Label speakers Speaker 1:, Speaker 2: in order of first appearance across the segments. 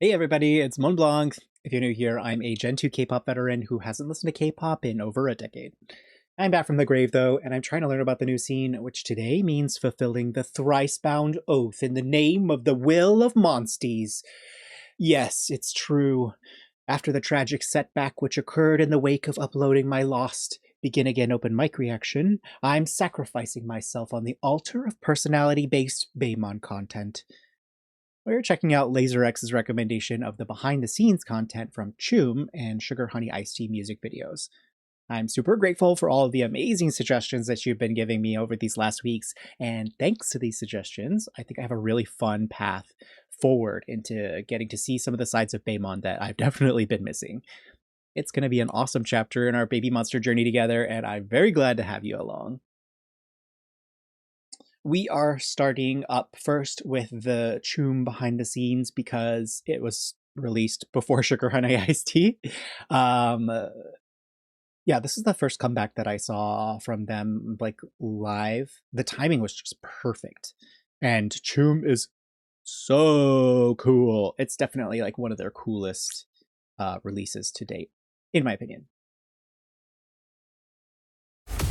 Speaker 1: Hey everybody, it's Montblanc. If you're new here, I'm a Gen 2 K-pop veteran who hasn't listened to K-pop in over a decade. I'm back from the grave though, and I'm trying to learn about the new scene, which today means fulfilling the thrice-bound oath in the name of the will of Monsties. Yes, it's true. After the tragic setback which occurred in the wake of uploading my lost Begin Again open mic reaction, I'm sacrificing myself on the altar of personality-based Baemon content. We're checking out LaserX's recommendation of the behind-the-scenes content from Choom and Sugar Honey Iced Tea music videos. I'm super grateful for all of the amazing suggestions that you've been giving me over these last weeks, and thanks to these suggestions, I think I have a really fun path forward into getting to see some of the sides of Baemon that I've definitely been missing. It's going to be an awesome chapter in our baby monster journey together, and I'm very glad to have you along. We are starting up first with the Choom behind the scenes because it was released before Sugar Honey Iced Tea. Yeah, this is the first comeback that I saw from them, like, live. The timing was just perfect. And Choom is so cool. It's definitely, like, one of their coolest releases to date, in my opinion.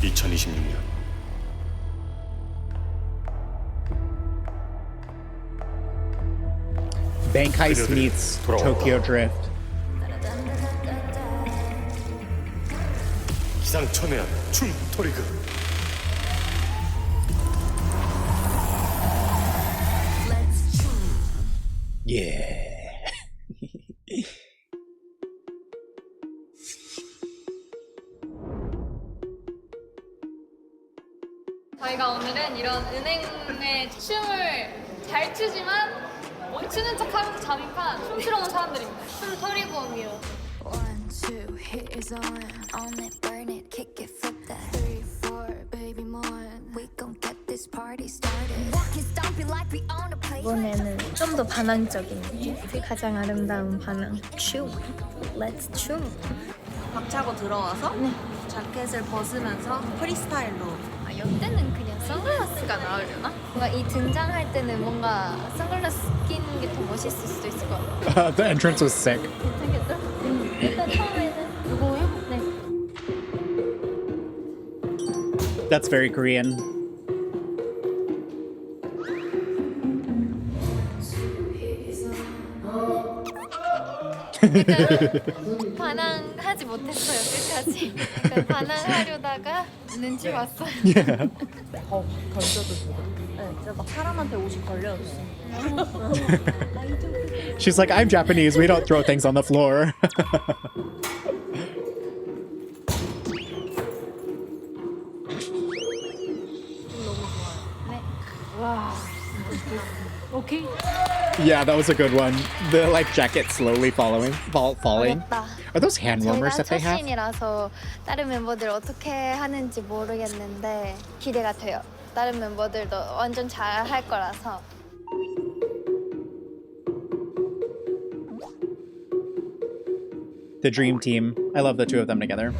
Speaker 2: 2026년
Speaker 1: Bank Heist meets Tokyo Drift.
Speaker 2: 기상천외한 춤 토리그
Speaker 1: Yeah.
Speaker 3: 저희가 오늘은 이런 은행의 춤을 잘 추지만 못 추는 척하면서 잠입한 춤추러 온 사람들입니다. 춤 터리고 옵니다.
Speaker 4: 1, 2, hit is on it, burn it, kick it, flip that. 3, 4, baby more. We gon' get this party started. Walking, stomping like we own a place.
Speaker 5: 이번에는 좀 더 반항적인 느낌? 가장 아름다운 반항. 춤. Let's 춤.
Speaker 6: 박차고 들어와서 자켓을 벗으면서 프리스타일로.
Speaker 5: 이때는 그냥 선글라스가 나오려나? 뭔가 이 등장할 때는 뭔가 선글라스 끼는 게 더 멋있을 수도 있을 것 같아.
Speaker 1: The entrance was sick.
Speaker 5: 괜찮겠죠? 일단 처음에는 이거요? 네.
Speaker 1: That's very Korean.
Speaker 5: 반항하지 못했어요 끝까지. 그러니까 반항하려다가 눈치 봤어요.
Speaker 1: Yeah.
Speaker 6: 던져도 되고. 네, 진짜 막 사람한테 옷이 걸려졌어.
Speaker 1: She's like, I'm Japanese, we don't throw things on the floor.
Speaker 5: 오케이.
Speaker 1: Yeah, that was a good one. The like jacket slowly falling.
Speaker 5: 어렵다.
Speaker 1: Are those hand warmers
Speaker 5: 저희가
Speaker 1: that they have?
Speaker 5: 첫신이라서 다른 멤버들 어떻게 하는지 모르겠는데 기대가 돼요. 다른 멤버들도 완전 잘 할 거라서.
Speaker 1: The dream team. I love the two of them together.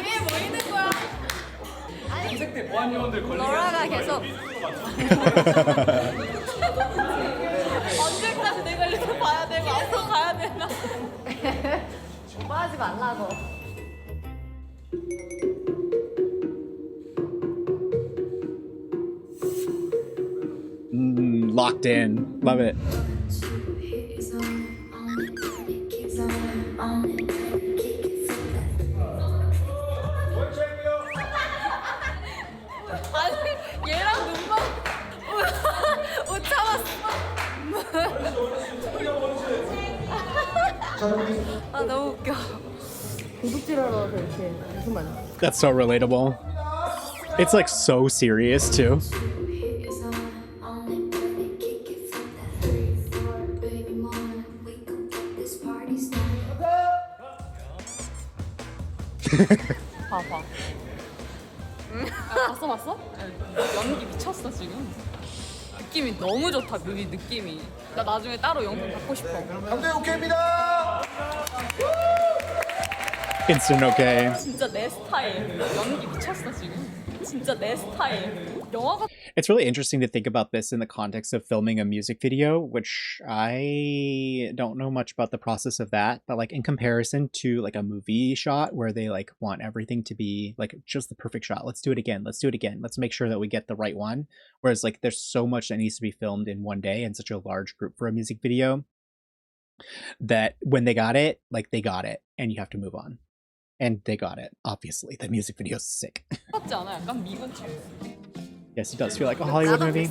Speaker 3: 뒤에 뭐 있는 거야?
Speaker 6: 너라가 계속
Speaker 3: 언제까지 내가 이렇게 봐야 되고 앞으로 가야 되나?
Speaker 6: 하지 말라고.
Speaker 1: Locked in. Love it.
Speaker 3: 아니 얘랑 눈만 못 참았어.
Speaker 6: 아 너무 웃겨. 도둑질하러 와서 이렇게 무슨 말이야?
Speaker 1: That's so relatable. It's like so serious too.
Speaker 6: 봐봐. 봤어? 연기 미쳤어 지금. 느낌이 너무 좋다. 뮤비 느낌이. 나 나중에 따로 영상 받고 싶어.
Speaker 2: 감독님 오케이입니다.
Speaker 1: Instant okay.
Speaker 6: 진짜 내 스타일. 연기 미쳤어 지금. 진짜 내 스타일. 영화가
Speaker 1: It's really interesting to think about this in the context of filming a music video, which I don't know much about the process of that, but like in comparison to like a movie shot where they like want everything to be like just the perfect shot. Let's do it again. Let's do it again. Let's make sure that we get the right one. Whereas like there's so much that needs to be filmed in one day and such a large group for a music video that when they got it, like they got it and you have to move on. And they got it. Obviously, the music video is sick.
Speaker 6: 같지 않아? 약간 미군주.
Speaker 1: Yes, it does feel like a Hollywood movie.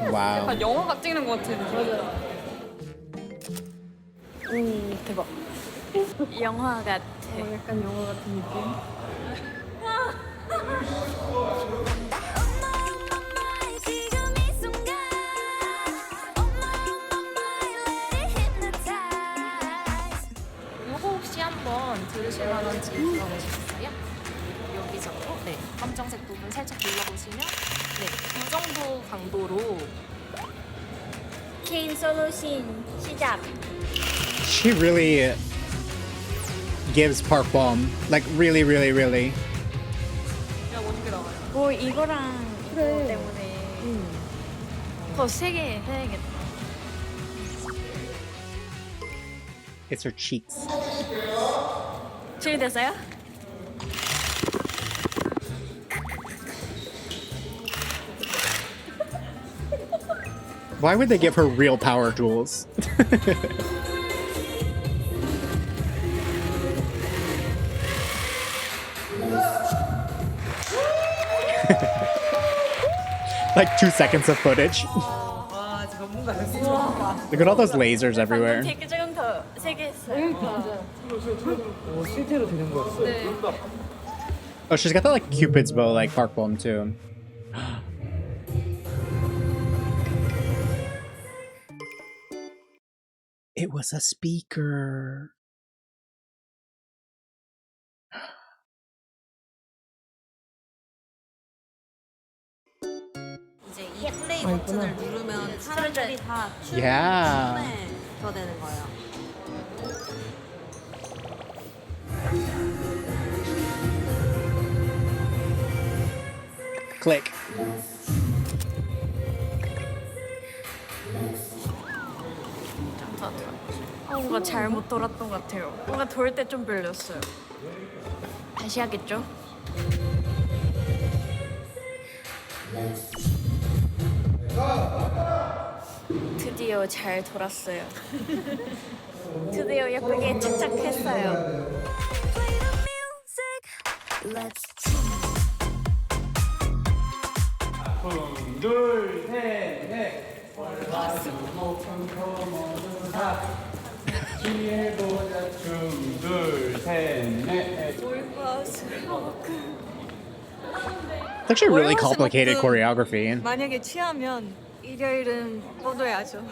Speaker 1: Wow.
Speaker 6: 약간 영화가 찍는 것 같은.
Speaker 5: 대박. 영화 같아.
Speaker 3: 약간 영화 같은 느낌.
Speaker 4: 지금 이 순간 hypnotize.
Speaker 5: 요거 혹시 한번 들으실 만한지 들어보시겠어요? 여기서부터 네 검정색 부분 살짝 눌러보시면 네이 정도 강도로 케인 솔루션 시작.
Speaker 1: She really gives Park Bom. Like really, really, really.
Speaker 6: 그냥 어떻게 나와요?
Speaker 5: 뭐 이거랑 이거 때문에 더 세게 해야겠다.
Speaker 1: It's her cheeks.
Speaker 5: 준비됐어요?
Speaker 1: Why would they give her real power tools? Like 2 seconds of footage. Look at all those lasers everywhere.
Speaker 5: 되게 조금 더 세게 했어요.
Speaker 1: Oh, she's got that like Cupid's bow like Park Bom too. It was a speaker.
Speaker 7: 이제 이 플레이 버튼을 누르면 사람들이 다
Speaker 1: Yeah.
Speaker 7: 더 되는 거예요.
Speaker 1: Click.
Speaker 5: 뭔가 잘못 돌았던 것 같아요. 뭔가 돌 때 좀 별렸어요. 다시 하겠죠? 드디어 잘 돌았어요. 드디어 예쁘게 착착했어요.
Speaker 4: Play the music. Let's
Speaker 1: It's actually really complicated choreography.
Speaker 7: 만약에 취하면 일요일은 뻗어야죠.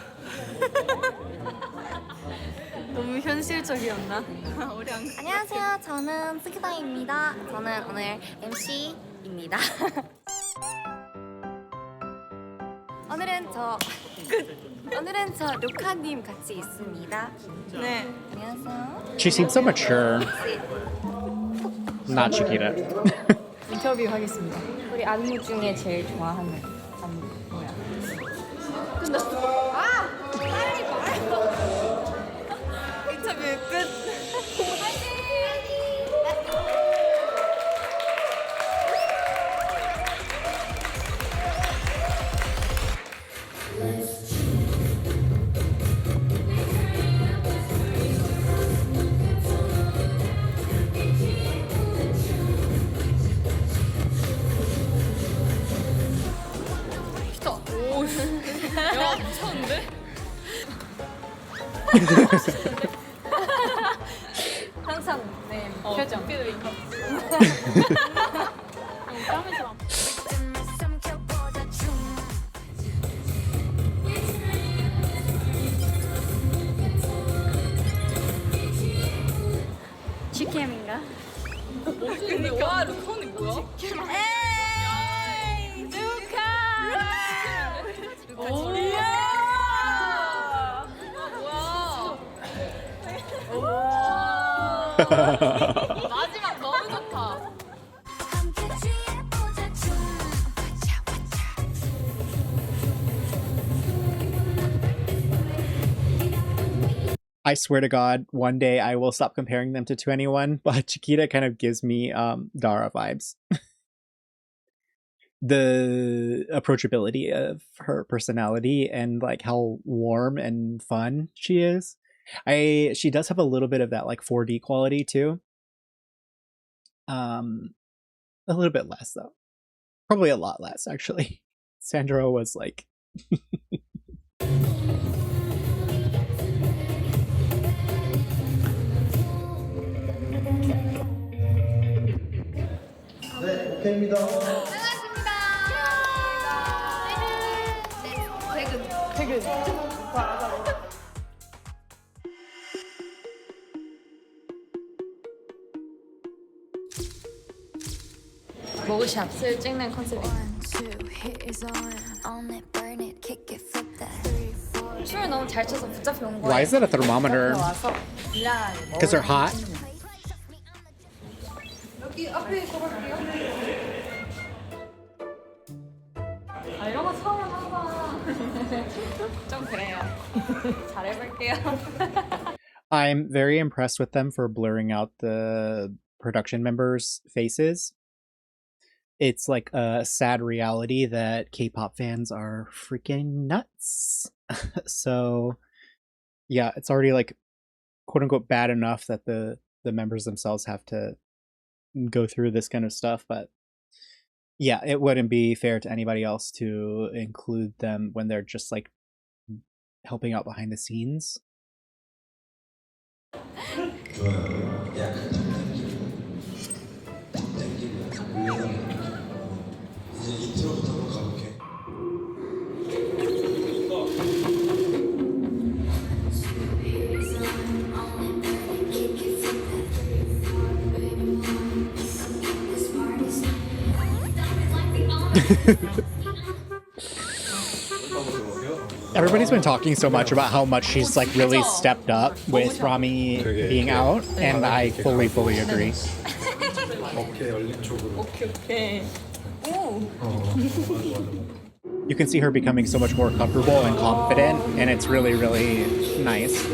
Speaker 7: 너무 현실적이었나? 우리 안
Speaker 5: 안녕하세요. 저는 스키다입니다. 저는 오늘 MC입니다. 오늘은 저 루카님 같이 있습니다.
Speaker 7: 네.
Speaker 5: 안녕하세요.
Speaker 1: She seems so mature. Not Chiquita.
Speaker 7: 인터뷰하겠습니다.
Speaker 5: 우리 안무 중에 제일 좋아하는 안무 뭐야?
Speaker 7: 인터뷰 끝.
Speaker 6: 오, 야 미쳤는데?
Speaker 5: 항상 네
Speaker 6: 표정.
Speaker 4: 삼켜보자 춤.
Speaker 5: 쥐캠인가?
Speaker 6: 근데 와 루카언니 뭐야?
Speaker 7: 에이, 루카.
Speaker 6: 오. 마지막 너무 좋다.
Speaker 4: 함께 취해보자 춤 와차 와차
Speaker 1: I swear to God, one day I will stop comparing them to anyone, but Chiquita kind of gives me Dara vibes. The approachability of her personality and like how warm and fun she is. She does have a little bit of that like 4D quality too. A little bit less though. Probably a lot less actually. Sandro was like
Speaker 3: 반갑습니다. 퇴근.
Speaker 5: 머그샷을 찍는 컨셉이
Speaker 4: 1, 2, hit is on Own it, burn it, kick it, flip that 3, 4
Speaker 3: 춤을 너무 잘 춰서 붙잡혀 온 거예요.
Speaker 1: why is it a thermometer?
Speaker 5: 와서
Speaker 1: Because they're hot?
Speaker 3: 아, 이런 거 처음 해봐.
Speaker 5: 좀 그래요. 잘해볼게요.
Speaker 1: I'm very impressed with them for blurring out the production members' faces. It's like a sad reality that K-pop fans are freaking nuts. So, yeah, it's already like quote unquote bad enough that the members themselves have to go through this kind of stuff, but yeah, it wouldn't be fair to anybody else to include them when they're just like helping out behind the scenes. Everybody's been talking so much about how much she's like really stepped up with Rami being out, and I fully agree.
Speaker 5: 오케이.
Speaker 1: You can see her becoming so much more comfortable and confident, and it's really nice.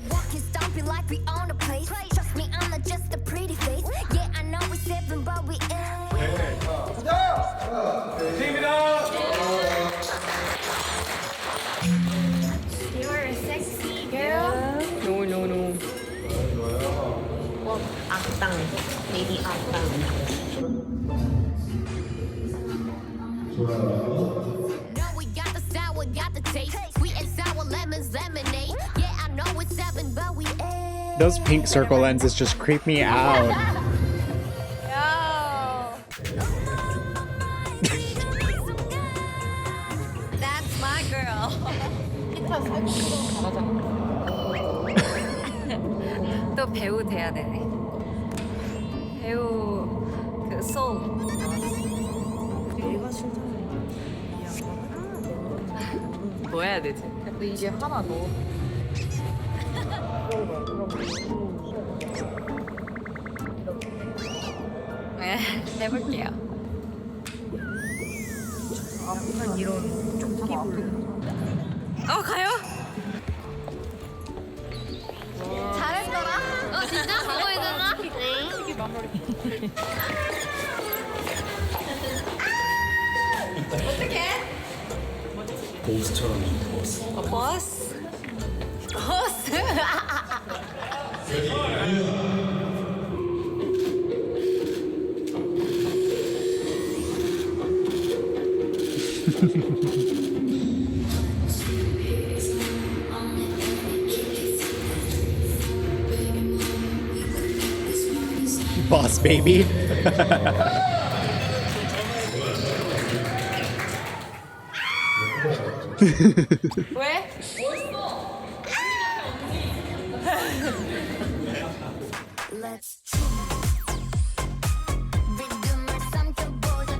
Speaker 4: Walking, stomping like we own the place. Trust me, I'm not just a pretty face. Yeah, I know we're seven, but we ain't. You're a sexy girl.
Speaker 5: 노. 악당. 레디 악당.
Speaker 4: No, we got the style, we got the taste. Sweet and sour lemons, lemonade. Yeah, I know we're seven, but we ain't.
Speaker 1: Those pink circle lenses just creep me out.
Speaker 3: That's my girl. 또 배우 돼야 되네. 배우 그 소울.
Speaker 5: 뭐 해야 되지? 근데 이게 하나 넣어.
Speaker 3: 네, 해볼게요.
Speaker 5: 약간 이런 좀
Speaker 3: 가요? 잘했더라? 진짜? 보여주나?
Speaker 2: 보스처럼 보스.
Speaker 3: 버스? 버스?
Speaker 1: Boss baby.
Speaker 3: 왜?
Speaker 4: Let's rhythm or something, boy, the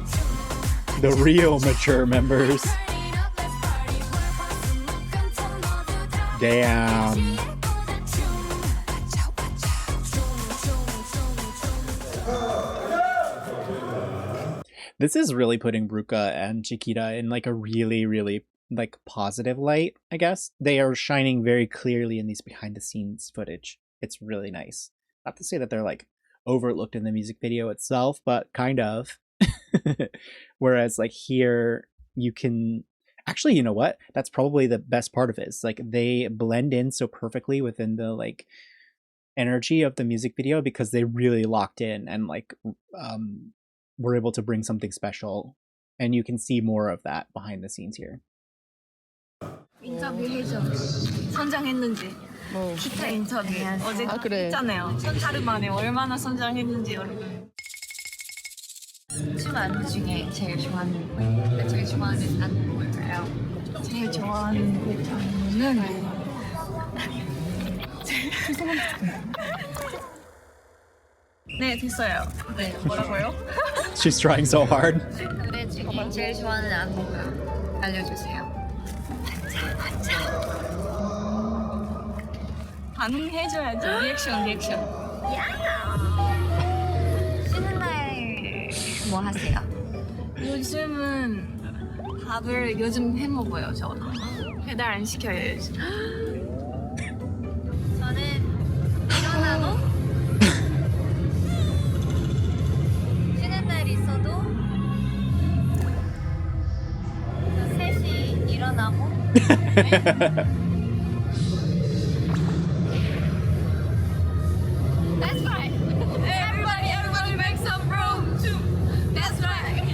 Speaker 1: The real mature members.
Speaker 4: turn up, let's party. We're supposed to move, come to
Speaker 1: Damn. This is really putting Ruka and Chiquita in like a really, really like positive light, I guess. They are shining very clearly in these behind the scenes footage. It's really nice. Not to say that they're like overlooked in the music video itself, but kind of. Whereas like here you can actually, you know what? That's probably the best part of it. Is like they blend in so perfectly within the like energy of the music video because they really locked in and like were able to bring something special, and you can see more of that behind the scenes here.
Speaker 8: 인터뷰 해줘. 선정했는지. 기타 인터뷰. 어제
Speaker 7: 그래.
Speaker 8: 했잖아요. 하루 만에 얼마나 선정했는지 여러분. 춤 안무 중에 제일 좋아하는 거. 제일 좋아하는 안무 뭘까요? 제일 좋아하는 안무는 네 됐어요. 네 뭐라고요?
Speaker 1: She's trying so hard.
Speaker 8: 노래 중에 제일 좋아하는 안무 알려주세요. 반응해줘야지. 리액션. 쉬는 날 뭐 하세요? 요즘은 밥을 요즘 해 먹어요. 저는 배달 안 시켜요 요즘. 저는 일어나도 쉬는 날 있어도 3시 일어나고 That's right. Everybody make some room. That's right.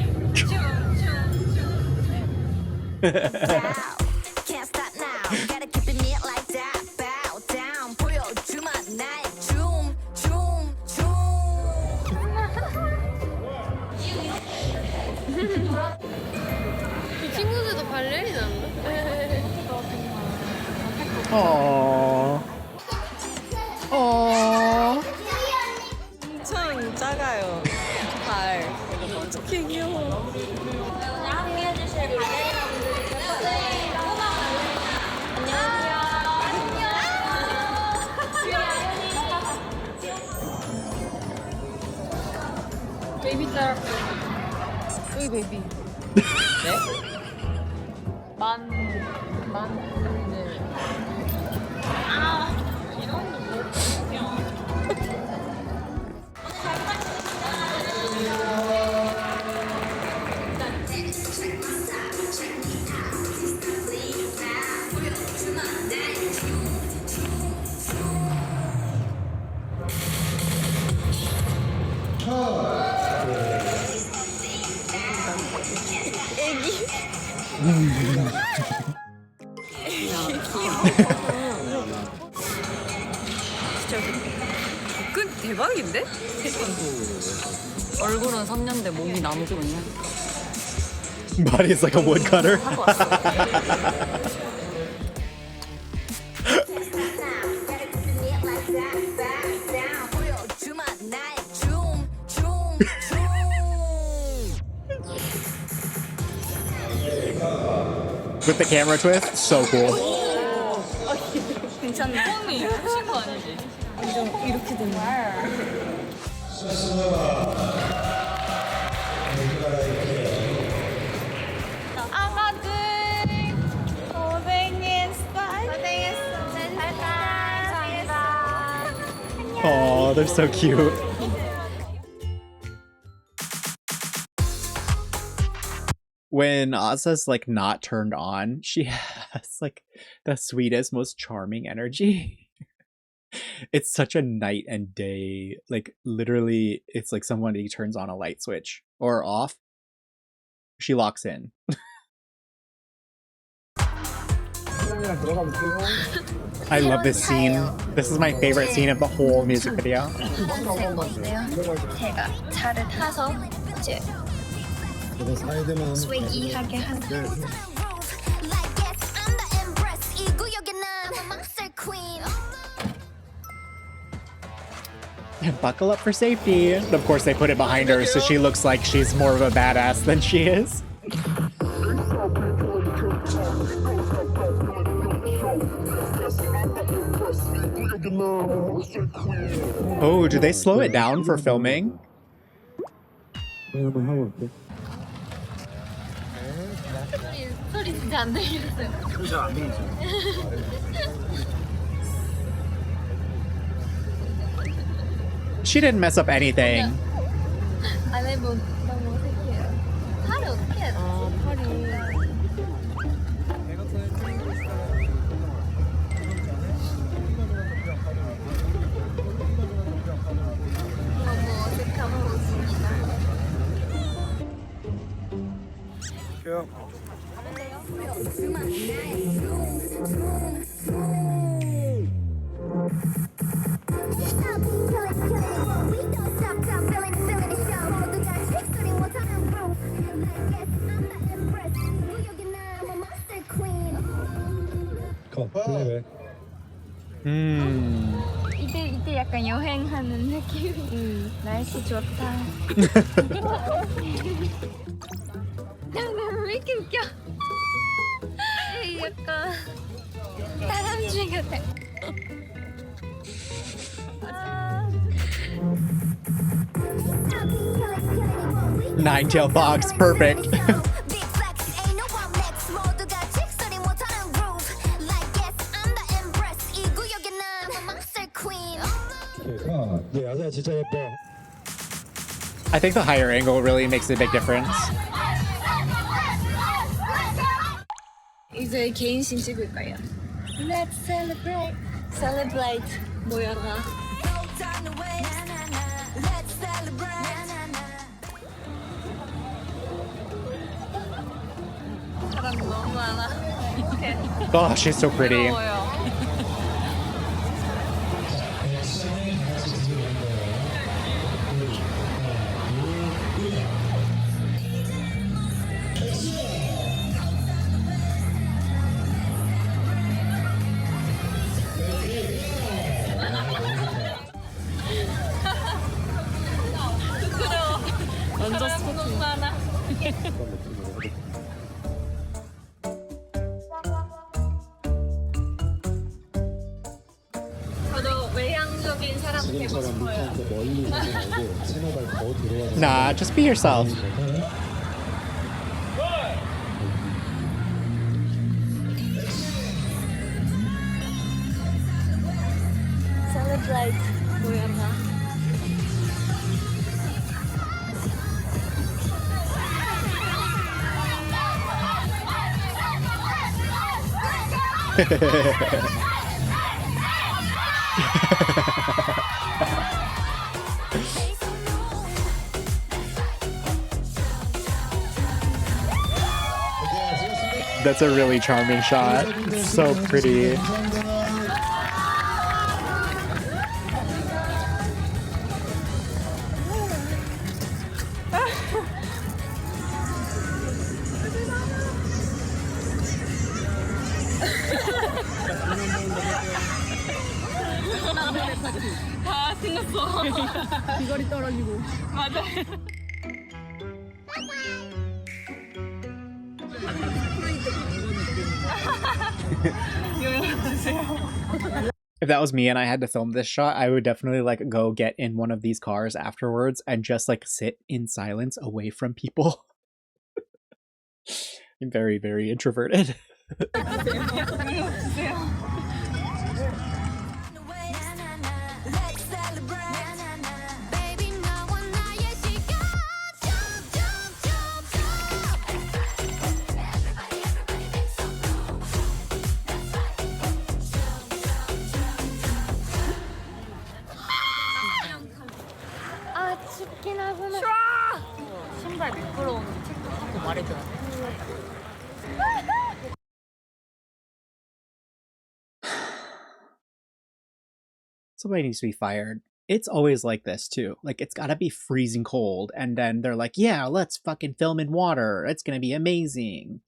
Speaker 4: Can't stop now. Gotta keep it neat like that. Bow down. 보여주마 나의 춤.
Speaker 3: 친구들도 발레리나 한다.
Speaker 1: Aww. Aww.
Speaker 7: 엄청 작아요. 발. 어떻게 귀여워.
Speaker 8: 함께해주실
Speaker 3: 베이비 짤. 여기 베이비.
Speaker 7: 끝 대박인데? 얼굴은 3년대 몸이 나무거든요.
Speaker 1: Body's like a woodcutter.
Speaker 4: 보여주마 나의 춤.
Speaker 1: With the camera twist, so cool.
Speaker 8: 괜찮네. 뽕이 하신 거 아니지? 완전 이렇게 되는 아가들 고생했어. 잘 살다.
Speaker 1: Oh, they're so cute. When Asa's like not turned on, she has like the sweetest, most charming energy. It's such a night and day. Like literally, it's like somebody turns on a light switch or off. She locks in. I love this scene. This is my favorite scene of the whole music video.
Speaker 8: 컨셉 뭔데요? 제가 차를 타서 이제 스웨기하게 하는
Speaker 4: Like yes, I'm the empress. 이 구역의 난 monster queen.
Speaker 1: Buckle up for safety. Of course, they put it behind her so she looks like she's more of a badass than she is. Oh, do they slow it down for filming?
Speaker 3: 소리 진짜 안 들렸어요.
Speaker 1: She didn't mess up anything.
Speaker 3: 아내분 너무 어색해요. 팔을 어떻게 해야 돼? 너무 어색한 모습이다. 이때 약간 여행하는 느낌. 날씨 좋다. 왜 이렇게 웃겨? 약간 다람쥐 같아.
Speaker 1: 9-tailed fox, perfect. I think the higher angle really makes a big difference.
Speaker 8: 이제 개인신 찍을 거예요. Let's celebrate. Celebrate. 모여라. 사람 너무 많아.
Speaker 1: Oh, she's so pretty.
Speaker 5: 완전 스포츠.
Speaker 3: 저도 외향적인 사람 되고 싶어요.
Speaker 1: Nah, just be yourself.
Speaker 8: Celebrate. 모여라.
Speaker 1: That's a really charming shot. So pretty.
Speaker 6: 다 신났어.
Speaker 7: 귀걸이 떨어지고.
Speaker 6: 맞아.
Speaker 1: If that was me and I had to film this shot, I would definitely like go get in one of these cars afterwards and just like sit in silence away from people. I'm very, very introverted.
Speaker 3: 아 춥긴 하구나.
Speaker 5: 신발 미끄러운지 체크하고 말해줘야 돼.
Speaker 1: Somebody needs to be fired. It's always like this too. Like it's gotta be freezing cold, and then they're like, "Yeah, let's fucking film in water. It's gonna be amazing."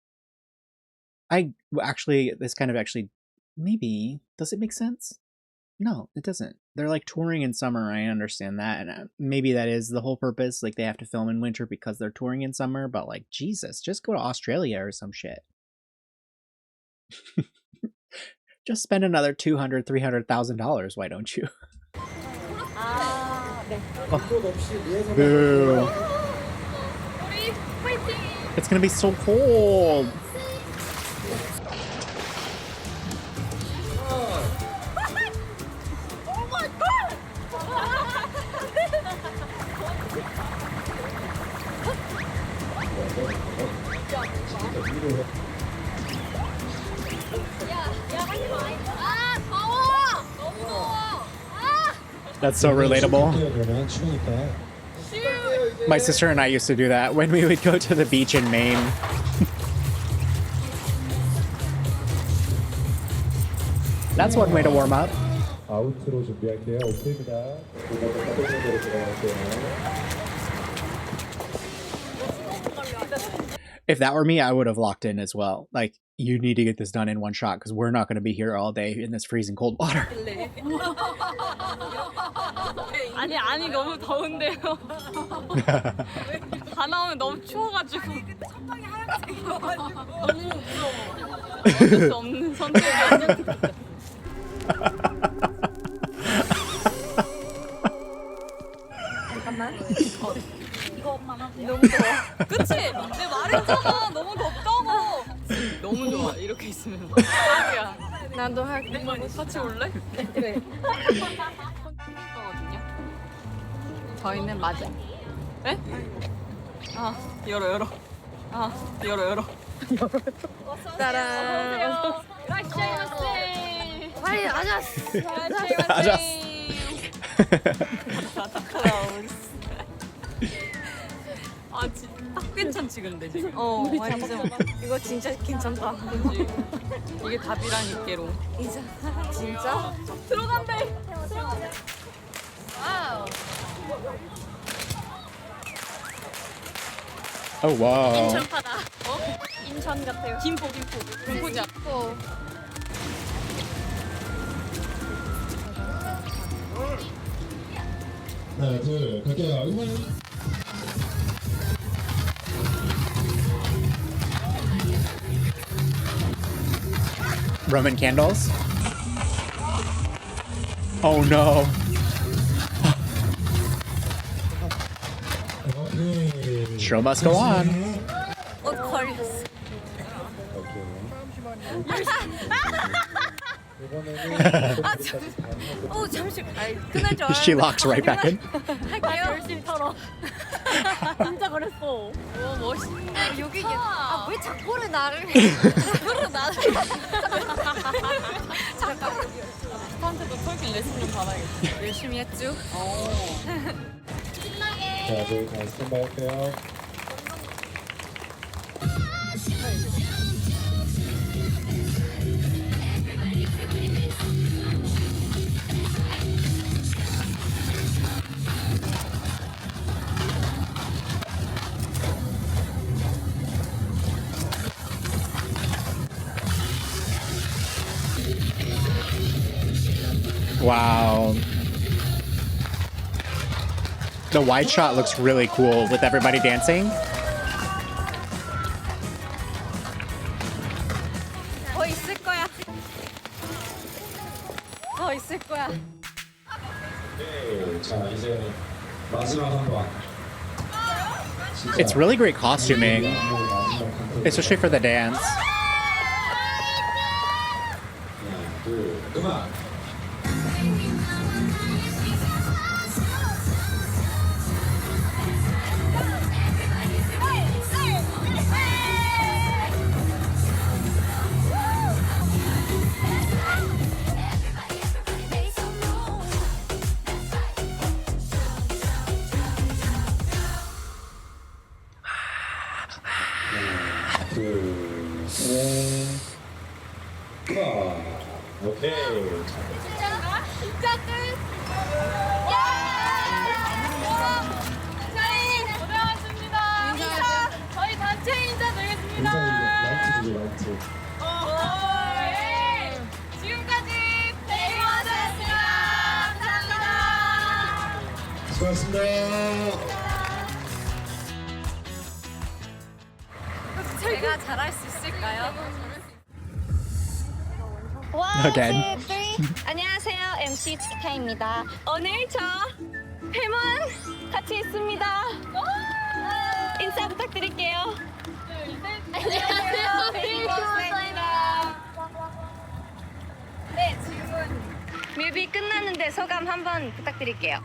Speaker 1: This kind of actually, maybe does it make sense? No, it doesn't. They're like touring in summer. I understand that, and maybe that is the whole purpose. Like they have to film in winter because they're touring in summer. But like, Jesus, just go to Australia or some shit. Just spend another $200,000, $300,000, why don't you? Boo.
Speaker 3: 우리 파이팅!
Speaker 1: It's gonna be so cold.
Speaker 3: 아 더워! 너무 더워! 아!
Speaker 1: That's so relatable.
Speaker 9: 그러면 추우니까.
Speaker 1: My sister and I used to do that when we would go to the beach in Maine. That's one way to warm up.
Speaker 9: 아웃으로 준비할게요. 오케이입니다. 들어갈게요.
Speaker 1: If that were me, I would have locked in as well. Like, you need to get this done in one shot because we're not going to be here all day in this freezing cold water.
Speaker 6: 아니 너무 더운데요. 다 나오면 너무 추워가지고. 천장이 하얀색이어가지고 너무 무서워. 어쩔 수 없는 선택이었는데. 이거만 하세요. 너무 더워. 그치? 내 말했잖아. 너무 덥다고. 너무 좋아. 이렇게 있으면. 야 나도 할게. 같이 올래? 그래. 거거든요. 저희는 맞아. 에? 아 열어. 아 열어. 따란.
Speaker 3: 빨리 아자스!
Speaker 1: 아자스.
Speaker 6: 딱 괜찮지 근데 지금. 완전. 이거 진짜 괜찮다. 그치? 이게 답이라니께로. 진짜? 들어간대.
Speaker 3: 와우!
Speaker 1: Oh, wow.
Speaker 3: 인천파다. 인천 같아요.
Speaker 6: 김포자.
Speaker 9: 하나, 둘, 갈게요. 응원.
Speaker 1: Roman candles. Oh no.
Speaker 9: 오케이.
Speaker 1: Show must go on.
Speaker 3: 옷 걸렸어. 잠시. 끝날 줄
Speaker 1: She locks right back in.
Speaker 3: 할게요. 열심히 털어. 진짜 그랬어. 오 멋있네. 여기 왜 자꾸를 나를?
Speaker 6: 저한테도 털길 레슨 좀 받아야겠다.
Speaker 3: 열심히 했죠. 신나게.
Speaker 9: 자, 저희 다 스탠바이 할게요.
Speaker 1: Wow. The wide shot looks really cool with everybody dancing.
Speaker 3: 더 있을 거야. 더 있을 거야.
Speaker 9: 네, 자, 이제 마지막 한 번.
Speaker 1: It's really great costuming,
Speaker 9: 마지막 한 번.
Speaker 1: especially for the dance.
Speaker 9: 하나, 둘, 음악. 둘, 셋. 음악. 오케이.
Speaker 3: 진짜 끝. 저희 고생하셨습니다. 인사. 저희 단체 인사 드리겠습니다.
Speaker 9: 라이트.
Speaker 3: 네. 지금까지 베이머스였습니다. 감사합니다.
Speaker 9: 수고하셨습니다.
Speaker 3: 제가 잘할 수 있을까요?
Speaker 1: Again.
Speaker 6: 안녕하세요. MC 치카입니다. 오늘 저 팬분 같이 있습니다. 인사 부탁드릴게요.
Speaker 3: 안녕하세요.
Speaker 6: 베이비버스입니다. 네, 질문. 뮤비 끝났는데 소감 한번 부탁드릴게요.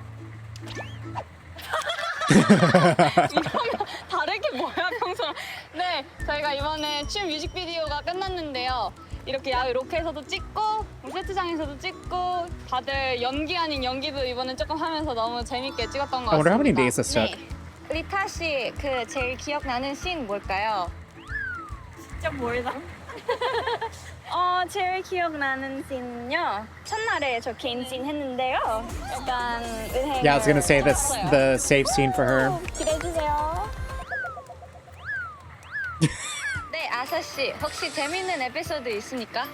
Speaker 6: 다르게 뭐야 평소랑. 네, 저희가 이번에 춤 뮤직비디오가 끝났는데요. 이렇게 야외 로케에서도 찍고 세트장에서도 찍고 다들 연기 아닌 연기도 이번에 조금 하면서 너무 재밌게 찍었던 것
Speaker 1: I wonder
Speaker 6: 같습니다.
Speaker 1: how many days this took.
Speaker 6: 네. 리타 씨, 그 제일 기억나는 씬 뭘까요?
Speaker 8: 진짜 멀다.
Speaker 6: 제일 기억나는 씬은요. 첫날에 저 개인 씬 했는데요. 약간 은행을
Speaker 1: Yeah, I was gonna say this the safe scene for her.
Speaker 6: 기대해 주세요. 네, 아사 씨, 혹시 재밌는 에피소드 있습니까?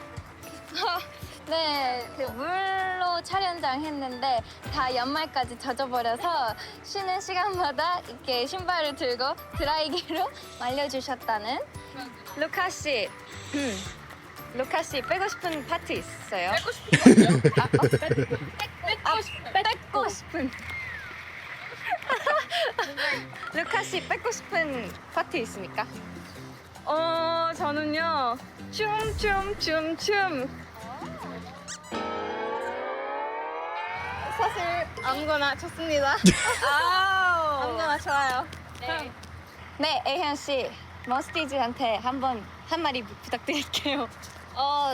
Speaker 6: 네, 그 물로 촬영장 했는데 다 연말까지 젖어버려서 쉬는 시간마다 이렇게 신발을 들고 드라이기로 말려주셨다는 루카 씨. 루카 씨 빼고 싶은 파트 있어요?
Speaker 3: 빼고 싶은
Speaker 6: 뺏고 싶은. 루카 씨 뺏고 싶은 파트 있습니까? 저는요. 춤. 사실 아무거나 좋습니다. 아무거나 좋아요. 네, 에이현 씨, 머스티즈한테 한 마디 부탁드릴게요.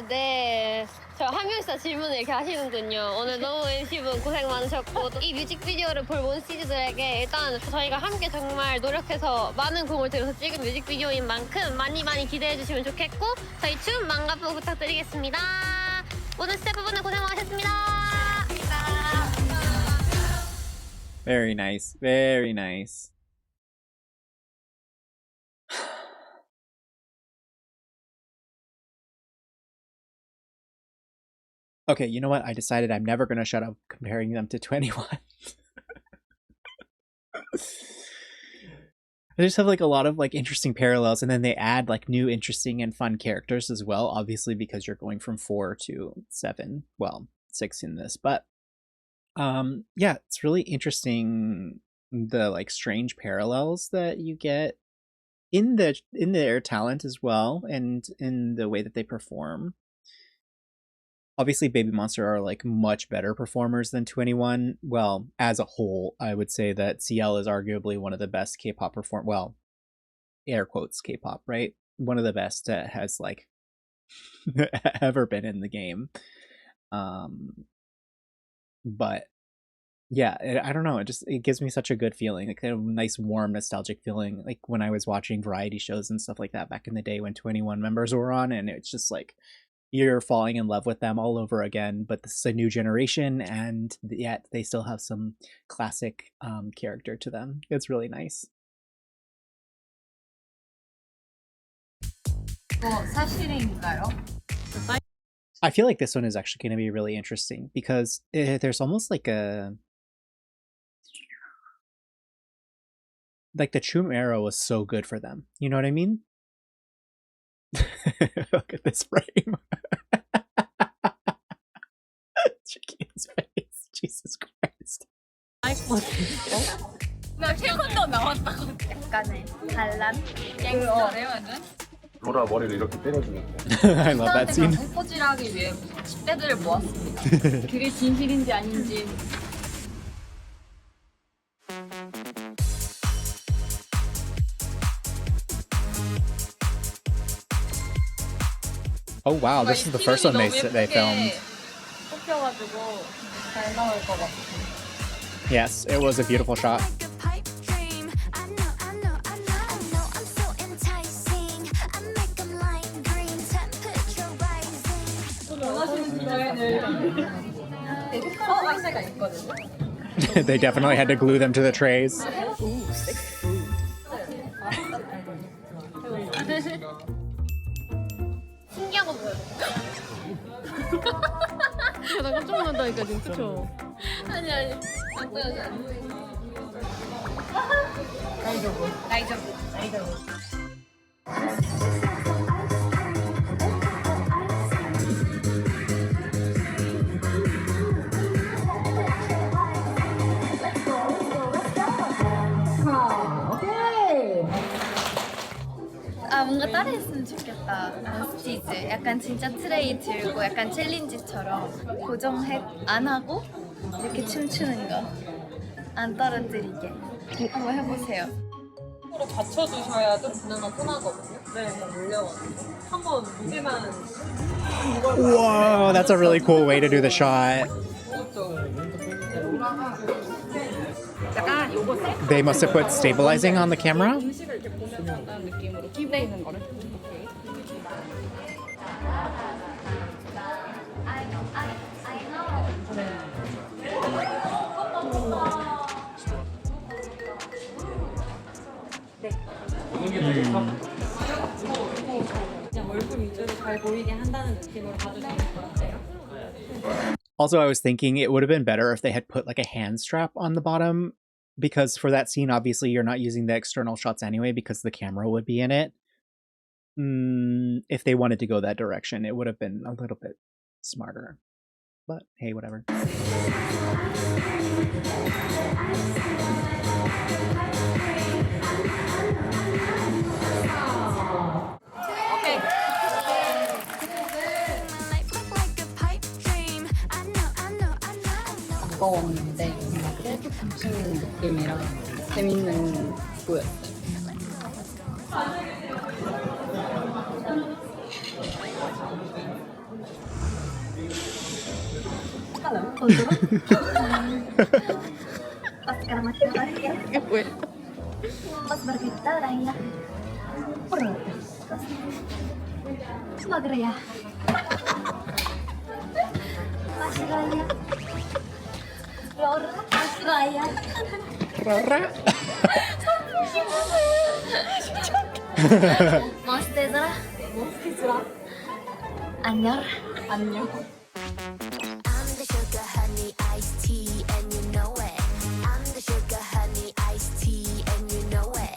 Speaker 3: 네. 저 한 명씩 질문을 이렇게 하시는군요. 오늘 너무 MC분 고생 많으셨고 이 뮤직비디오를 볼 몬스티즈들에게 일단 저희가 함께 정말 노력해서 많은 공을 들여서 찍은 뮤직비디오인 만큼 많이 기대해 주시면 좋겠고 저희 춤 망가부 부탁드리겠습니다. 오늘 스태프분들 고생 많으셨습니다.
Speaker 1: Very nice. Very nice. Okay, you know what? I decided I'm never going to shut up comparing them to 21. They just have like a lot of like interesting parallels, and then they add like new interesting and fun characters as well, obviously because you're going from 4 to 7, well, 6 in this. But yeah, it's really interesting the like strange parallels that you get in their talent as well, and in the way that they perform. Obviously, Baby Monster are like much better performers than 21. Well, as a whole, I would say that CL is arguably one of the best K-pop well, air quotes K-pop, right? One of the best that has like ever been in the game. But yeah, I don't know. It gives me such a good feeling, like a nice, warm, nostalgic feeling, like when I was watching variety shows and stuff like that back in the day when 21 members were on, and it's just like you're falling in love with them all over again. But this is a new generation, and yet they still have some classic character to them. It's really nice.
Speaker 8: 사실인가요?
Speaker 1: I feel like this one is actually going to be really interesting because there's almost like the Chum era was so good for them. You know what I mean? Look at this frame. Chiqui's face. Jesus Christ.
Speaker 8: 나 태권도 나왔다고. 약간의 반란? 갱스터네 완전?
Speaker 9: 로라 머리를 이렇게 때려주는 거.
Speaker 1: I love that scene.
Speaker 8: 포질하기 위해 10대들을 모았습니다. 그게 진실인지 아닌지.
Speaker 1: Oh wow, this is the first one they filmed.
Speaker 8: 뽑혀가지고 잘 나올 것 같아.
Speaker 1: Yes, it was a beautiful shot.
Speaker 4: Like a pipe dream. I know I'm so enticing. I make 'em light green, temperature rising.
Speaker 8: 원하시는 디자인을 박스가 있거든요.
Speaker 1: They definitely had to glue them to the trays.
Speaker 3: 신기하고 보여.
Speaker 8: 나 깜짝 놀랐다니까 지금 그쵸?
Speaker 3: 아니 안 보여줘.
Speaker 6: 아 뭔가 따라 했으면 좋겠다. 스티즈 약간 진짜 트레이 들고 약간 챌린지처럼 고정해 안 하고 이렇게 춤추는 거 안 떨어뜨리게 한번 해보세요.
Speaker 7: 서로 받쳐주셔야 좀 분야가 편하거든요. 네, 몰려가지고 한번 무게만
Speaker 1: Whoa, that's a really cool way to do the shot.
Speaker 7: 약간 요거 세
Speaker 1: They must have put stabilizing on the camera.
Speaker 7: 음식을 이렇게 보면서 약간 느낌으로 끼고 있는 거를. 오케이. 그냥 얼굴 위주로 잘 보이게 한다는 느낌으로 봐주시면 될 것 같아요.
Speaker 1: Also, I was thinking it would have been better if they had put like a hand strap on the bottom, because for that scene, obviously you're not using the external shots anyway because the camera would be in it. If they wanted to go that direction, it would have been a little bit smarter. But hey, whatever.
Speaker 7: 무거웠는데 계속 춤추는 느낌이라 재밌는 거였어요. 이게 뭐야?
Speaker 6: Mas berkita raya. Cuma geraya. Mas raya. Lora, mas raya. Mas Tezra. 안녕.
Speaker 7: 안녕.
Speaker 4: I'm the sugar honey iced tea and you know it. I'm the sugar honey iced tea and you know it.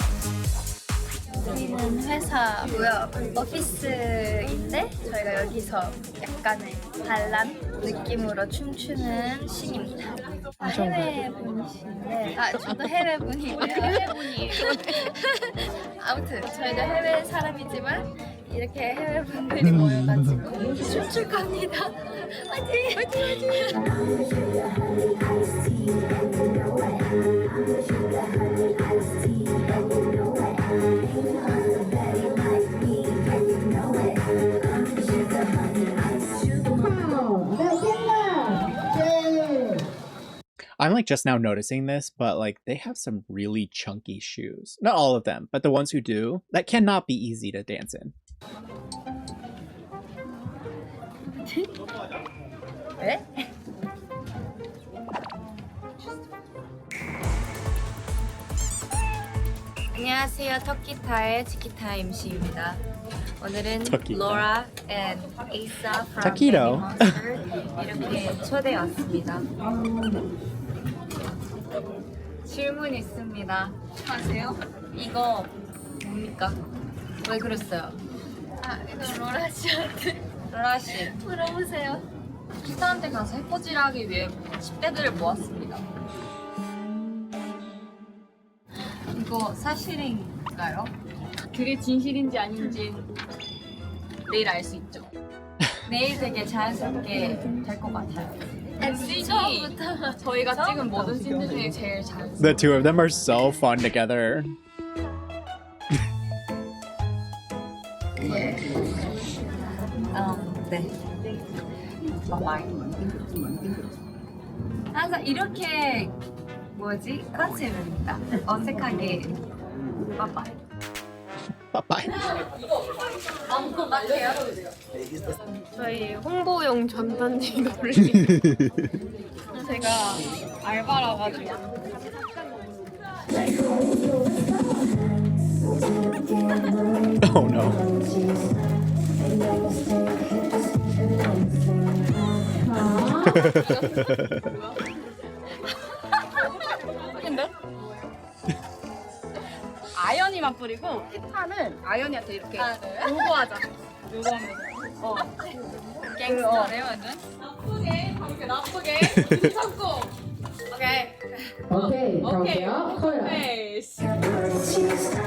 Speaker 6: 여기는 회사고요. 오피스인데 저희가 여기서 약간의 단란 느낌으로 춤추는 씬입니다. 해외 분이신데, 저도 해외 분이고요. 해외 분이에요. 아무튼 저희도 해외 사람이지만 이렇게 해외 분들이 모여가지고 춤출 겁니다. 화이팅! 화이팅!
Speaker 1: I'm like just now noticing this, but like they have some really chunky shoes. Not all of them, but the ones who do, that cannot be easy to dance in.
Speaker 6: 왜? 안녕하세요. 터키타의 치키타 MC입니다. 오늘은
Speaker 1: 터키타.
Speaker 6: 로라 and Asa from
Speaker 1: 타키로.
Speaker 6: Baby Monster 이렇게 초대해 왔습니다. 질문 있습니다. 하세요? 이거 뭡니까? 왜 그랬어요? 이거 로라 씨한테 로라 씨 물어보세요. 기사한테 가서 해코지하기 위해 10대들을 모았습니다. 이거 사실인가요? 그게 진실인지 아닌지 내일 알 수 있죠. 내일 되게 자연스럽게 될 것 같아요. 처음부터
Speaker 5: 저희가 찍은 모든 씬들 중에 제일 잘.
Speaker 1: The two of them are so fun together.
Speaker 6: 네. 바이바이. 항상 이렇게 컨셉입니다. 어색하게 바이바이.
Speaker 1: Bye-bye.
Speaker 3: 저희 홍보용 전단지 놀이. 제가 알바라 가지고.
Speaker 1: Oh no.
Speaker 7: 아연이만 뿌리고 피타는 아연이한테 이렇게 요거 하자. 요거 하면서
Speaker 6: 갱스터네 완전.
Speaker 7: 나쁘게 참고. 오케이. 오케이.
Speaker 4: She's not,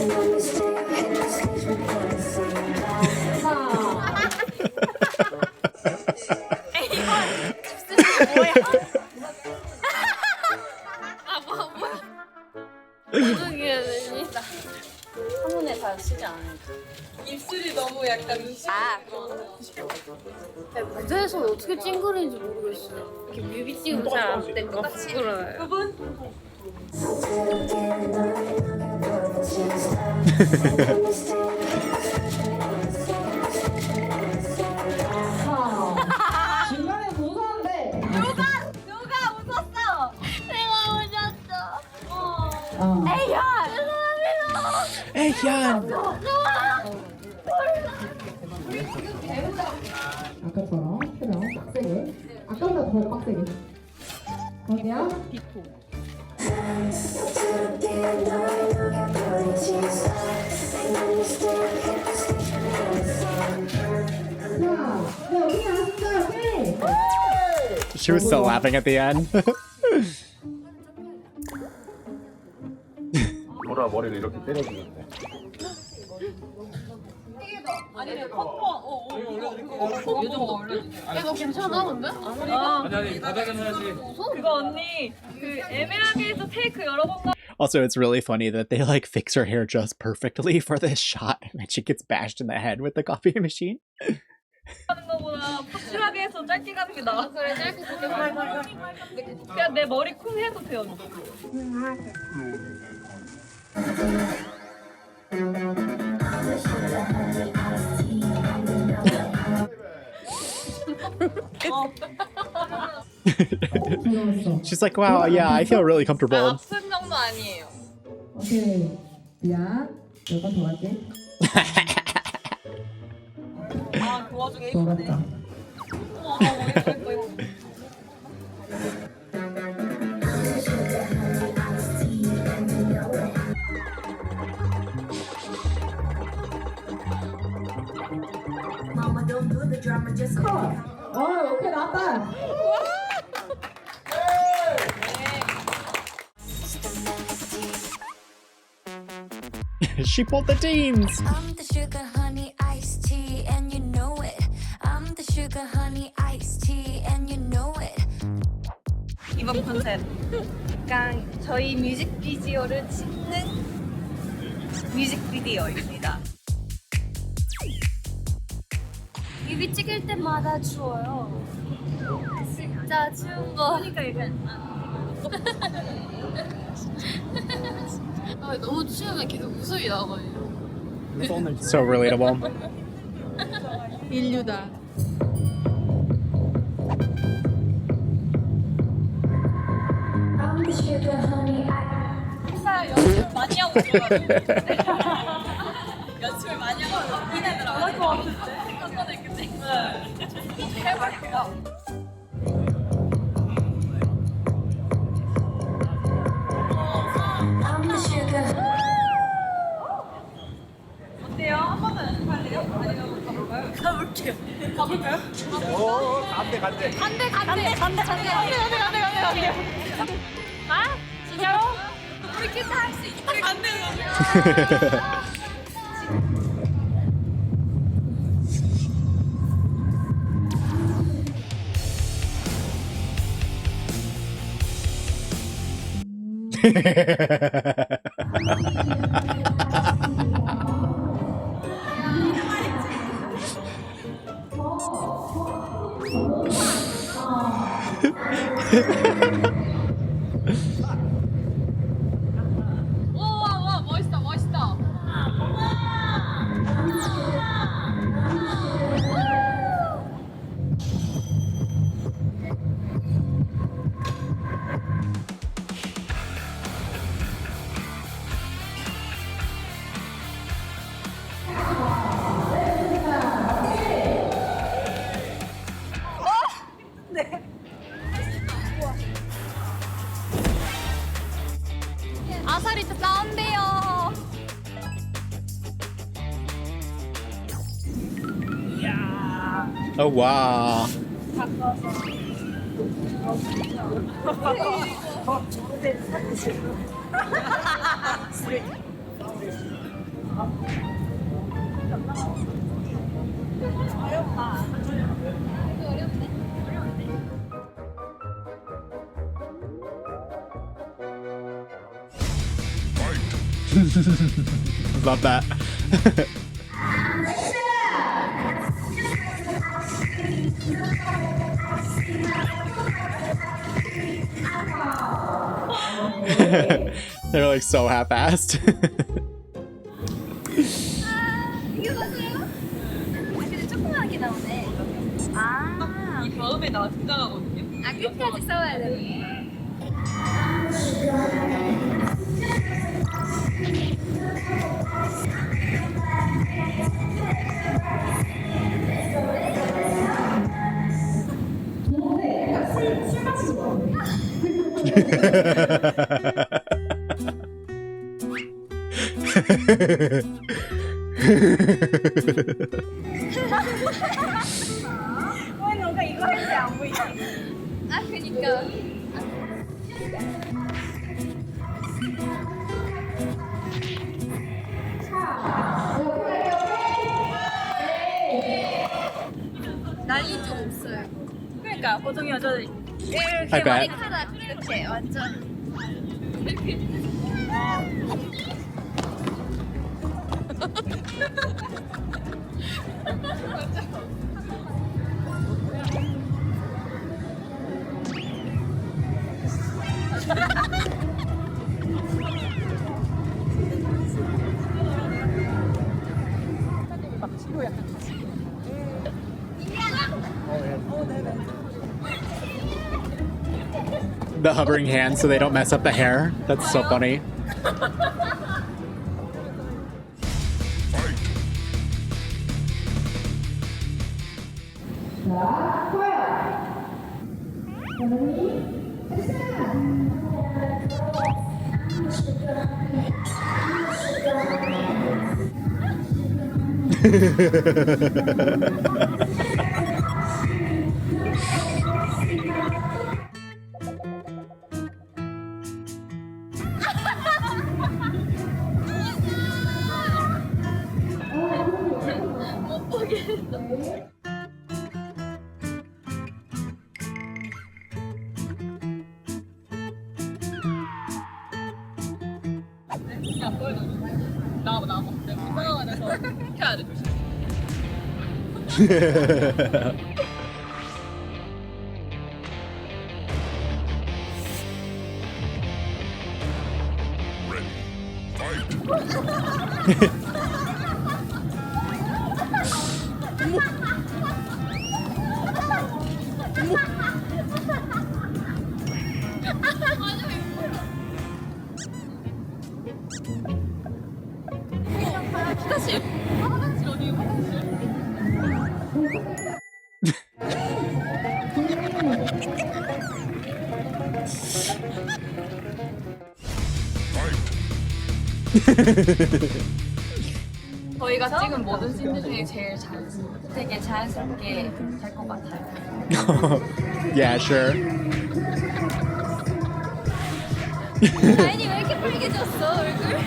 Speaker 4: and I'm
Speaker 7: 입술이 너무 약간 눈치.
Speaker 3: 무대에서 어떻게 찡그리는지 모르겠어요. 이렇게 뮤비 찍으면 잘 안 돼. 똑같이 부끄러워요.
Speaker 7: 부분?
Speaker 10: 중간에 무서운데.
Speaker 6: 누가 웃었어? 내가 웃었어.
Speaker 10: 어.
Speaker 6: 에이야!
Speaker 1: 에이현!
Speaker 10: 아까처럼 그냥 빡세게. 아까보다 더 빡세게. 거기야. 자, 네, 여기 나왔어요. 네.
Speaker 1: She was still laughing at the end.
Speaker 9: 로라 머리를 이렇게 때려주면 돼.
Speaker 7: 아니면 퍼퍼. 이 정도 올려주세요.
Speaker 3: 이거 괜찮아 근데?
Speaker 2: 아니 바닥은 해야지.
Speaker 7: 그거 언니 그 애매하게 해서 테이크 여러 번
Speaker 1: Also, it's really funny that they like fix her hair just perfectly for this shot, and then she gets bashed in the head with the coffee machine.
Speaker 7: 가는 거보다 확실하게 해서 짧게 가는 게 나아.
Speaker 3: 그래 짧게 그렇게
Speaker 7: 그냥 내 머리 쿵 해도 돼요.
Speaker 1: She's like, wow, yeah, I feel really comfortable.
Speaker 7: 아픈 정도 아니에요.
Speaker 10: 오케이. 미안. 내가 더 할게.
Speaker 7: 아, 그 와중에 예쁘네.
Speaker 10: 돌았다.
Speaker 7: 이거.
Speaker 10: 오케이 나왔다.
Speaker 1: She pulled the teens.
Speaker 4: I'm the sugar honey iced tea and you know it. I'm the sugar honey iced tea and you know it.
Speaker 5: 이번 컨셉 약간 저희 뮤직비디오를 찍는 뮤직비디오입니다.
Speaker 6: 뮤비 찍을 때마다 추워요. 진짜 추운 거.
Speaker 3: 그러니까 약간 너무 추우면 계속 웃음이 나거든요.
Speaker 1: So relatable.
Speaker 7: 인류다.
Speaker 4: I'm the sugar honey
Speaker 7: 회사 연습 많이 하고 들어가지고. 연습을 많이 하고 이내더라. 안할 것 같은데. 한번에 근데. 해볼게요.
Speaker 4: I'm the sugar.
Speaker 7: 어때요? 한 번만 연습할래요? 아니면 가볼까요? 가볼게요. 가볼까요? 간대. 아? 진짜로? 우리 키스 할수 있다. 간대.
Speaker 3: 와 멋있다 멋있다.
Speaker 6: 아사리도 싸운대요.
Speaker 1: Oh wow. Love that. They're like so half-assed.
Speaker 6: 이거 보세요. 근데 조그맣게 나오네. 아,
Speaker 7: 이 다음에 나 등장하거든요.
Speaker 6: 아 끝까지 써야 돼.
Speaker 8: 왜 너가 이거 할 때 안 보이지?
Speaker 6: 아 그니까. 난리 좀 없어요.
Speaker 8: 그러니까 보통 여자들
Speaker 6: 이렇게
Speaker 1: I bet.
Speaker 6: 머리카락 그치 완전.
Speaker 1: The hovering hands so they don't mess up the hair. That's so funny.
Speaker 7: 나와봐. 내가 불쌍한 안에서 해야 돼. 화장실 어디? 저희가 찍은 모든 씬들 중에 제일 되게 자연스럽게 될 것 같아요.
Speaker 1: Yeah, sure.
Speaker 6: 아니 왜 이렇게 빨개졌어 얼굴?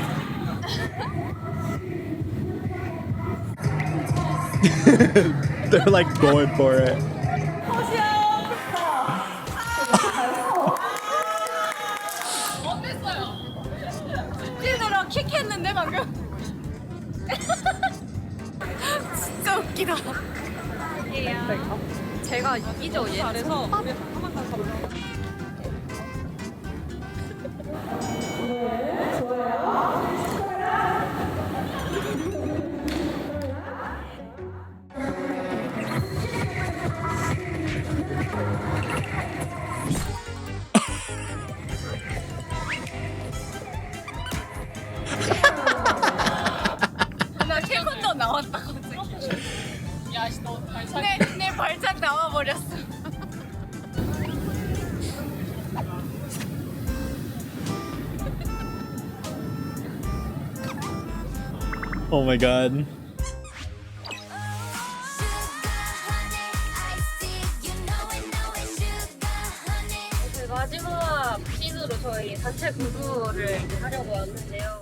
Speaker 1: They're like going for it.
Speaker 7: 어땠어요?
Speaker 8: 찐으로 킥했는데 방금. 진짜 웃기다.
Speaker 7: 제가 이기죠 얘. 잘해서 우리 한번 더 가볼게요.
Speaker 8: 나 태권도 나왔다거든.
Speaker 7: 야씨 너 발차기.
Speaker 8: 내 발작 나와버렸어.
Speaker 1: Oh my god.
Speaker 3: 그 마지막 씬으로 저희 단체 구두를 하려고 왔는데요.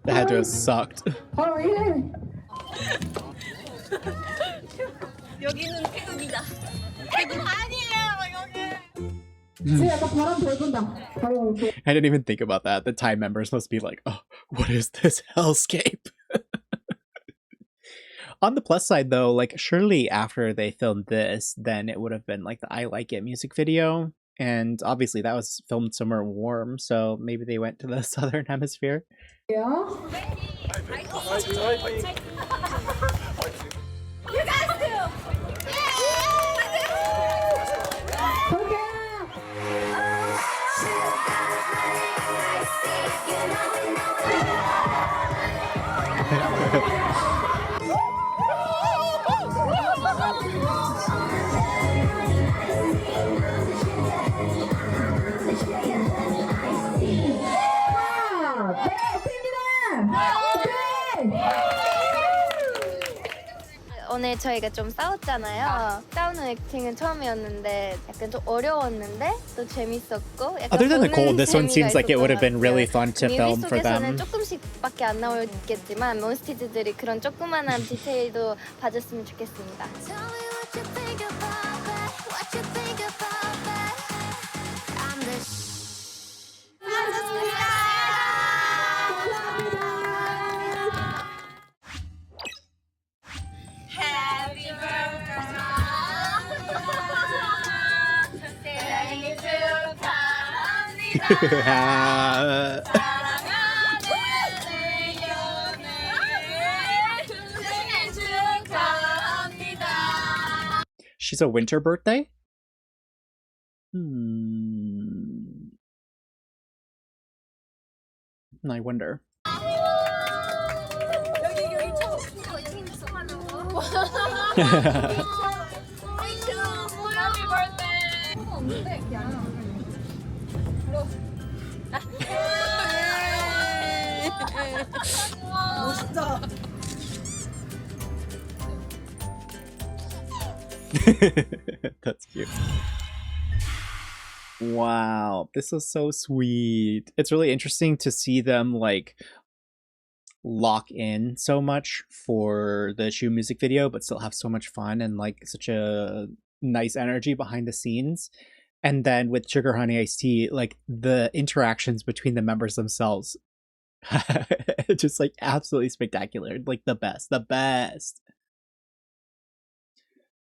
Speaker 1: That had to have sucked.
Speaker 8: 여기는 태국이다. 태국 아니에요, 여기.
Speaker 10: 지금 약간 바람 덜 분다. 바로 이렇게.
Speaker 1: I didn't even think about that. The Thai members must be like, oh, what is this hellscape? On the plus side, though, like, surely after they filmed this, then it would have been like the I Like It music video. And obviously that was filmed somewhere warm, so maybe they went to the southern hemisphere.
Speaker 10: 야.
Speaker 6: 오늘 저희가 좀 싸웠잖아요. 싸우는 액팅은 처음이었는데 약간 좀 어려웠는데 또 재밌었고 약간
Speaker 1: Other than
Speaker 6: 보는
Speaker 1: Nicole, this one
Speaker 6: 재미가
Speaker 1: seems like it would have been
Speaker 6: 있었던 것
Speaker 1: really
Speaker 6: 같아요.
Speaker 1: fun to film
Speaker 6: 뮤비
Speaker 1: for them.
Speaker 6: 속에서는 조금씩밖에 안 나오겠지만 몬스티즈들이 그런 조그만한 디테일도 봐줬으면 좋겠습니다.
Speaker 4: Tell me what you think about that. What you think about that. I'm the
Speaker 8: Happy birthday. 생일 축하합니다. 사랑하는 연애 생일 축하합니다.
Speaker 1: She's a winter birthday? I wonder.
Speaker 8: Happy birthday. 멋있다.
Speaker 1: That's cute. Wow, this is so sweet. It's really interesting to see them like lock in so much for the Chew music video, but still have so much fun and like such a nice energy behind the scenes. And then with Sugar Honey Iced Tea, like the interactions between the members themselves, just like absolutely spectacular. Like the best, the best.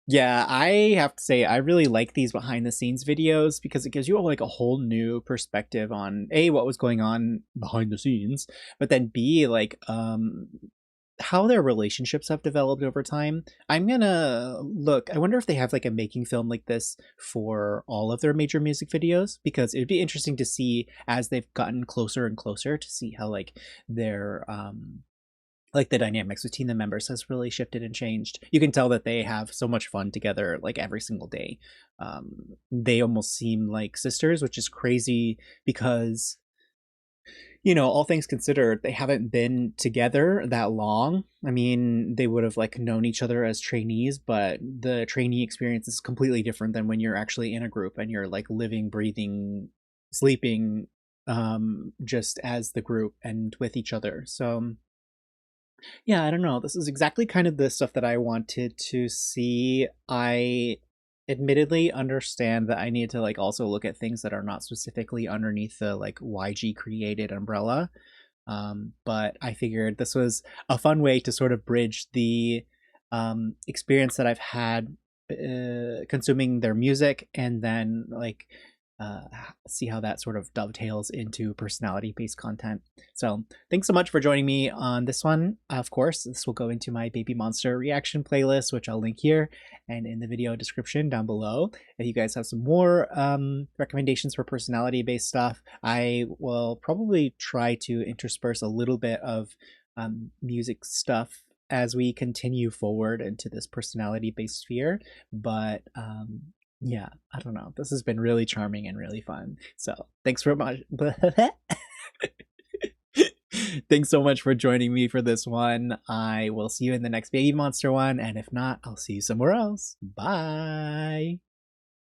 Speaker 1: Yeah, I have to say I really like these behind the scenes videos because it gives you like a whole new perspective on A, what was going on behind the scenes, but then B, like how their relationships have developed over time. I'm gonna look, I wonder if they have like a making film like this for all of their major music videos, because it'd be interesting to see as they've gotten closer and closer to see how like their like the dynamics between the members has really shifted and changed. You can tell that they have so much fun together like every single day. They almost seem like sisters, which is crazy because, you know, all things considered, they haven't been together that long. I mean, they would have like known each other as trainees, but the trainee experience is completely different than when you're actually in a group and you're like living, breathing, sleeping just as the group and with each other. So yeah, I don't know. This is exactly kind of the stuff that I wanted to see. I admittedly understand that I need to like also look at things that are not specifically underneath the like YG created umbrella. But I figured this was a fun way to sort of bridge the experience that I've had consuming their music and then like see how that sort of dovetails into personality-based content. So thanks so much for joining me on this one. Of course, this will go into my Baby Monster reaction playlist, which I'll link here and in the video description down below. If you guys have some more recommendations for personality-based stuff, I will probably try to intersperse a little bit of music stuff as we continue forward into this personality-based sphere. But yeah, I don't know. This has been really charming and really fun. So thanks for much. Thanks so much for joining me for this one. I will see you in the next Baby Monster one, and if not, I'll see you somewhere else. Bye.